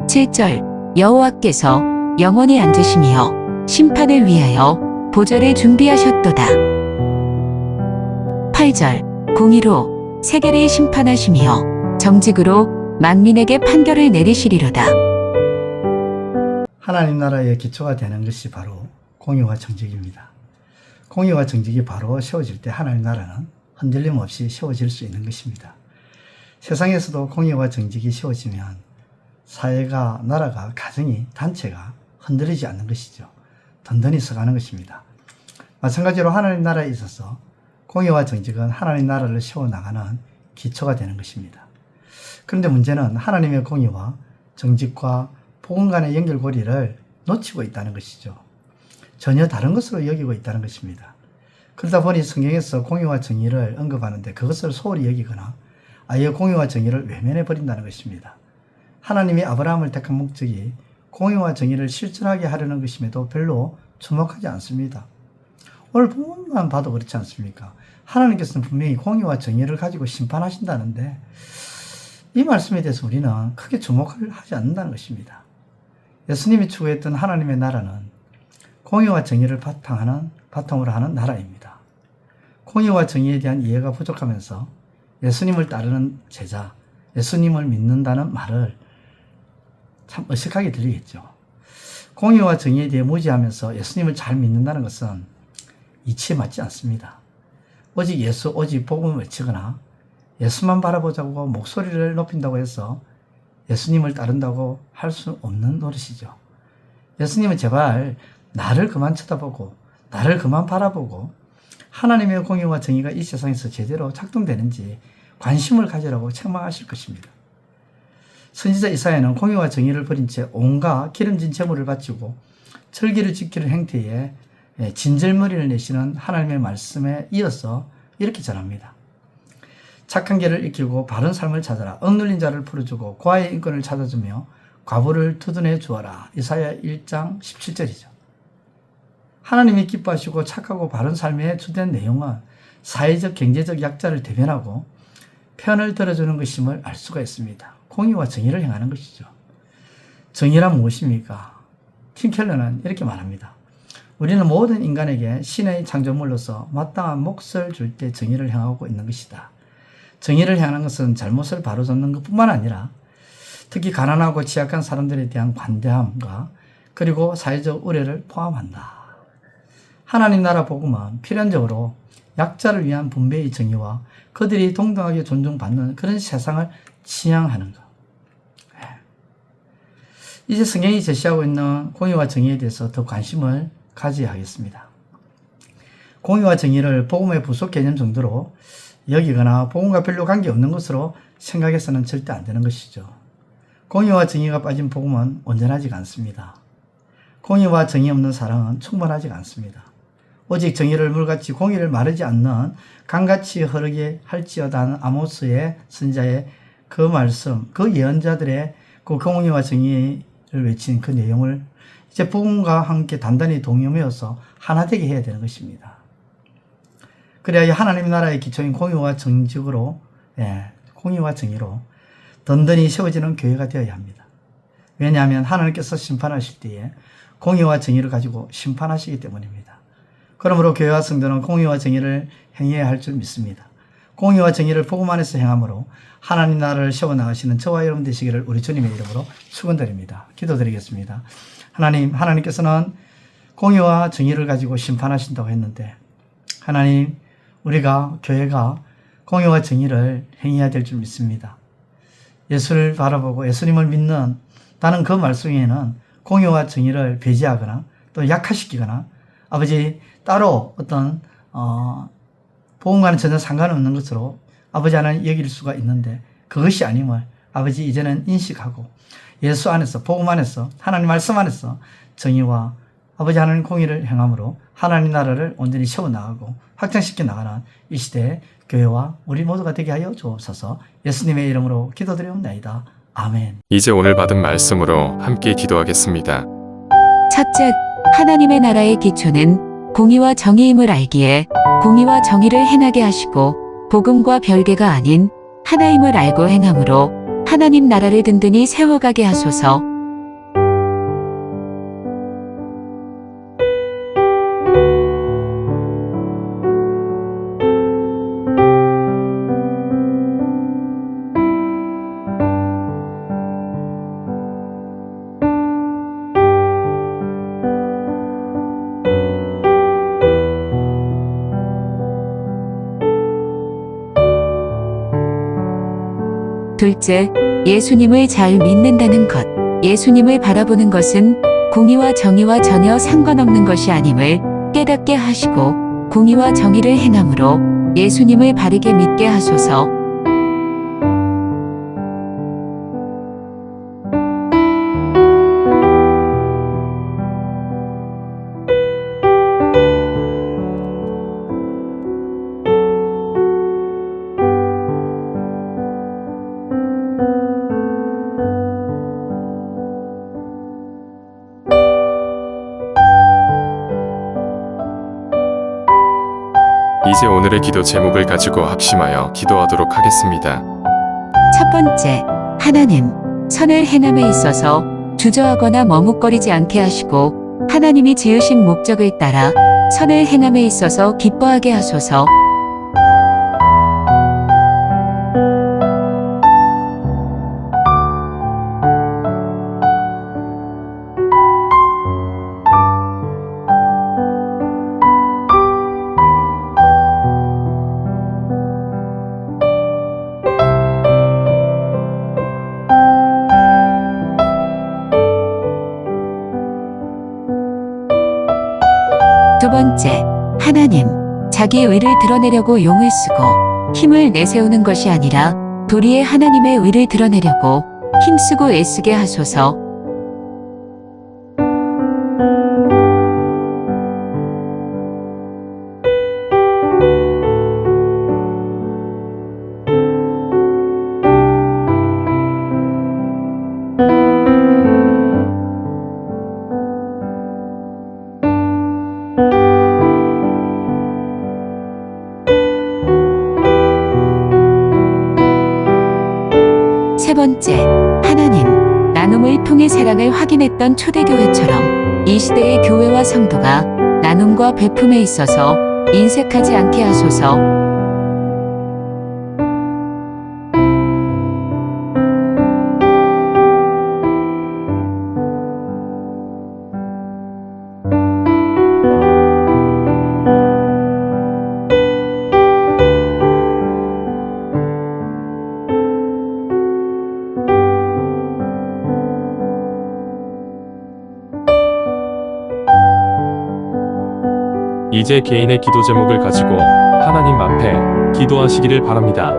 7절 여호와께서 영원히 앉으시며 심판을 위하여 보좌를 준비하셨도다. 8절 공의로 세계를 심판하시며 정직으로 만민에게 판결을 내리시리로다. 하나님 나라의 기초가 되는 것이 바로 공의와 정직입니다. 공의와 정직이 바로 세워질 때 하나님 나라는 흔들림 없이 세워질 수 있는 것입니다. 세상에서도 공의와 정직이 세워지면 사회가, 나라가, 가정이, 단체가 흔들리지 않는 것이죠. 든든히 서가는 것입니다. 마찬가지로 하나님 나라에 있어서 공의와 정직은 하나님 나라를 세워나가는 기초가 되는 것입니다. 그런데 문제는 하나님의 공의와 정직과 복음 간의 연결고리를 놓치고 있다는 것이죠. 전혀 다른 것으로 여기고 있다는 것입니다. 그러다 보니 성경에서 공의와 정의를 언급하는데 그것을 소홀히 여기거나 아예 공의와 정의를 외면해 버린다는 것입니다. 하나님이 아브라함을 택한 목적이 공의와 정의를 실천하게 하려는 것임에도 별로 주목하지 않습니다. 오늘 본문만 봐도 그렇지 않습니까? 하나님께서는 분명히 공의와 정의를 가지고 심판하신다는데 이 말씀에 대해서 우리는 크게 주목을 하지 않는다는 것입니다. 예수님이 추구했던 하나님의 나라는 공의와 정의를 바탕으로 하는 나라입니다. 공의와 정의에 대한 이해가 부족하면서 예수님을 따르는 제자, 예수님을 믿는다는 말을 참 어색하게 들리겠죠. 공의와 정의에 대해 무지하면서 예수님을 잘 믿는다는 것은 이치에 맞지 않습니다. 오직 예수, 오직 복음을 외치거나 예수만 바라보자고 목소리를 높인다고 해서 예수님을 따른다고 할 수 없는 노릇이죠. 예수님은 제발 나를 그만 쳐다보고 나를 그만 바라보고 하나님의 공의와 정의가 이 세상에서 제대로 작동되는지 관심을 가지라고 책망하실 것입니다. 선지자 이사야는 공의와 정의를 버린 채 온갖 기름진 제물을 바치고 절기를 지키는 행태에 진절머리를 내시는 하나님의 말씀에 이어서 이렇게 전합니다. 착한 길을 익히고 바른 삶을 찾아라. 억눌린 자를 풀어주고 고아의 인권을 찾아주며 과부를 두둔해 주어라. 이사야 1장 17절이죠. 하나님이 기뻐하시고 착하고 바른 삶에 주된 내용은 사회적 경제적 약자를 대변하고 편을 들어주는 것임을 알 수가 있습니다. 공의와 정의를 행하는 것이죠. 정의란 무엇입니까? 팀 켈러는 이렇게 말합니다. 우리는 모든 인간에게 신의 창조물로서 마땅한 몫을 줄 때 정의를 행하고 있는 것이다. 정의를 행하는 것은 잘못을 바로잡는 것뿐만 아니라 특히 가난하고 취약한 사람들에 대한 관대함과 그리고 사회적 의뢰를 포함한다. 하나님 나라 복음은 필연적으로 약자를 위한 분배의 정의와 그들이 동등하게 존중받는 그런 세상을 지향하는 것. 이제 성경이 제시하고 있는 공의와 정의에 대해서 더 관심을 가져야 하겠습니다. 공의와 정의를 복음의 부속 개념 정도로 여기거나 복음과 별로 관계없는 것으로 생각해서는 절대 안 되는 것이죠. 공의와 정의가 빠진 복음은 온전하지가 않습니다. 공의와 정의 없는 사랑은 충분하지가 않습니다. 오직 정의를 물같이 공의를 마르지 않는 강같이 흐르게 할지어다 하는 아모스의 선자의 그 말씀, 그 예언자들의 그 공의와 정의를 외친 그 내용을 이제 복음과 함께 단단히 동요매어서 하나 되게 해야 되는 것입니다. 그래야 하나님 나라의 기초인 공의와 정직으로, 공의와 정의로 든든히 세워지는 교회가 되어야 합니다. 왜냐하면 하나님께서 심판하실 때에 공의와 정의를 가지고 심판하시기 때문입니다. 그러므로 교회와 성도는 공의와 정의를 행해야 할 줄 믿습니다. 공의와 정의를 복음 안에서 행함으로 하나님 나라를 세워나가시는 저와 여러분 되시기를 우리 주님의 이름으로 축원드립니다. 기도드리겠습니다. 하나님께서는 공의와 정의를 가지고 심판하신다고 했는데 하나님, 우리가 교회가 공의와 정의를 행해야 될 줄 믿습니다. 예수를 바라보고 예수님을 믿는 나는 그 말씀에는 공의와 정의를 배제하거나 또 약화시키거나 아버지 따로 어떤 복음과는 전혀 상관없는 것으로 아버지 하나님 여길 수가 있는데 그것이 아님을 아버지 이제는 인식하고 예수 안에서 복음 안에서 하나님 말씀 안에서 정의와 아버지 하나님 공의를 행함으로 하나님 나라를 온전히 세워나가고 확장시켜 나가는 이 시대의 교회와 우리 모두가 되게 하여 주옵소서. 예수님의 이름으로 기도드리옵나이다. 아멘. 이제 오늘 받은 말씀으로 함께 기도하겠습니다. 첫째, 하나님의 나라의 기초는 공의와 정의임을 알기에 공의와 정의를 행하게 하시고 복음과 별개가 아닌 하나임을 알고 행함으로 하나님 나라를 든든히 세워가게 하소서. 둘째, 예수님을 잘 믿는다는 것. 예수님을 바라보는 것은 공의와 정의와 전혀 상관없는 것이 아님을 깨닫게 하시고 공의와 정의를 행함으로 예수님을 바르게 믿게 하소서. 이제 오늘의 기도 제목을 가지고 합심하여 기도하도록 하겠습니다. 첫 번째, 하나님, 선을 행함에 있어서 주저하거나 머뭇거리지 않게 하시고 하나님이 지으신 목적을 따라 선을 행함에 있어서 기뻐하게 하소서. 두 번째, 하나님, 자기 의를 드러내려고 용을 쓰고 힘을 내세우는 것이 아니라 도리에 하나님의 의를 드러내려고 힘쓰고 애쓰게 하소서. 세 번째, 하나님, 나눔을 통해 사랑을 확인했던 초대교회처럼 이 시대의 교회와 성도가 나눔과 베품에 있어서 인색하지 않게 하소서. 이제 개인의 기도 제목을 가지고 하나님 앞에 기도하시기를 바랍니다.